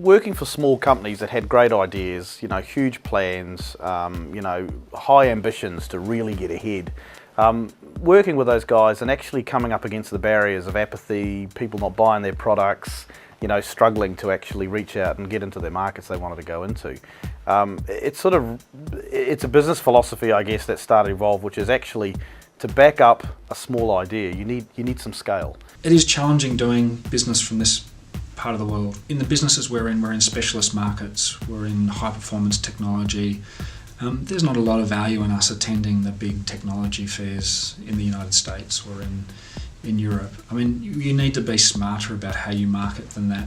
Working for small companies that had great ideas, huge plans, high ambitions to really get ahead. Working with those guys and actually coming up against the barriers of apathy, people not buying their products, struggling to actually reach out and get into their markets they wanted to go into. It's a business philosophy, I guess, that started to evolve, which is actually to back up a small idea, you need some scale. It is challenging doing business from this part of the world. In the businesses we're in specialist markets, we're in high performance technology. There's not a lot of value in us attending the big technology fairs in the United States or in Europe. I mean, you need to be smarter about how you market than that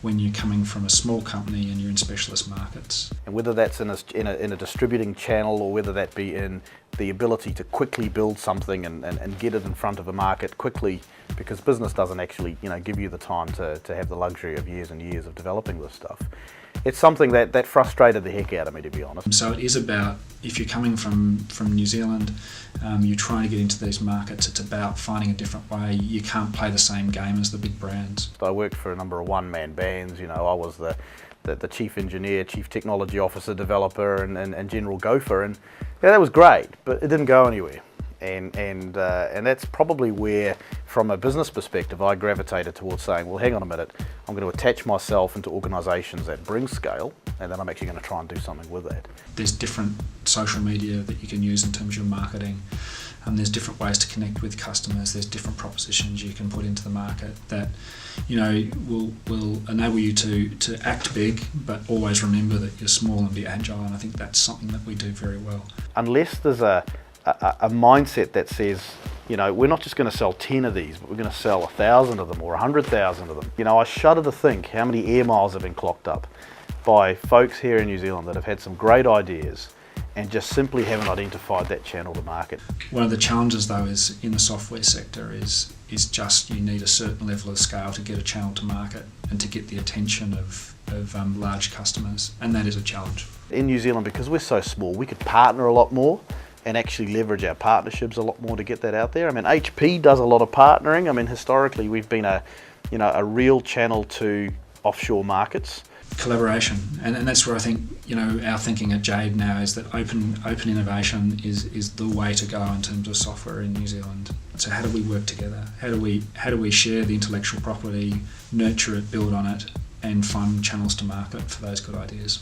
when you're coming from a small company and you're in specialist markets. And whether that's in a distributing channel or whether that be in the ability to quickly build something and get it in front of a market quickly, because business doesn't actually give you the time to have the luxury of years and years of developing this stuff. It's something that frustrated the heck out of me, to be honest. So it is about, if you're coming from New Zealand, you're trying to get into these markets, it's about finding a different way. You can't play the same game as the big brands. I worked for a number of one-man bands. I was the chief engineer, chief technology officer, developer and general gopher, and that was great, but it didn't go anywhere. And that's probably where, from a business perspective, I gravitated towards saying, well, hang on a minute, I'm going to attach myself into organisations that bring scale, and then I'm actually going to try and do something with that. There's different social media that you can use in terms of your marketing, and there's different ways to connect with customers. There's different propositions you can put into the market that will enable you to act big, but always remember that you're small and be agile, and I think that's something that we do very well. Unless there's a mindset that says, we're not just going to sell 10 of these, but we're going to sell 1,000 of them or 100,000 of them. I shudder to think how many air miles have been clocked up by folks here in New Zealand that have had some great ideas and just simply haven't identified that channel to market. One of the challenges, though, is in the software sector is just you need a certain level of scale to get a channel to market and to get the attention of large customers, and that is a challenge. In New Zealand, because we're so small, we could partner a lot more and actually leverage our partnerships a lot more to get that out there. I mean, HP does a lot of partnering. I mean, historically, we've been a real channel to offshore markets. Collaboration, and that's where I think our thinking at Jade now is that open innovation is the way to go in terms of software in New Zealand. So how do we work together? How do we share the intellectual property, nurture it, build on it, and find channels to market for those good ideas?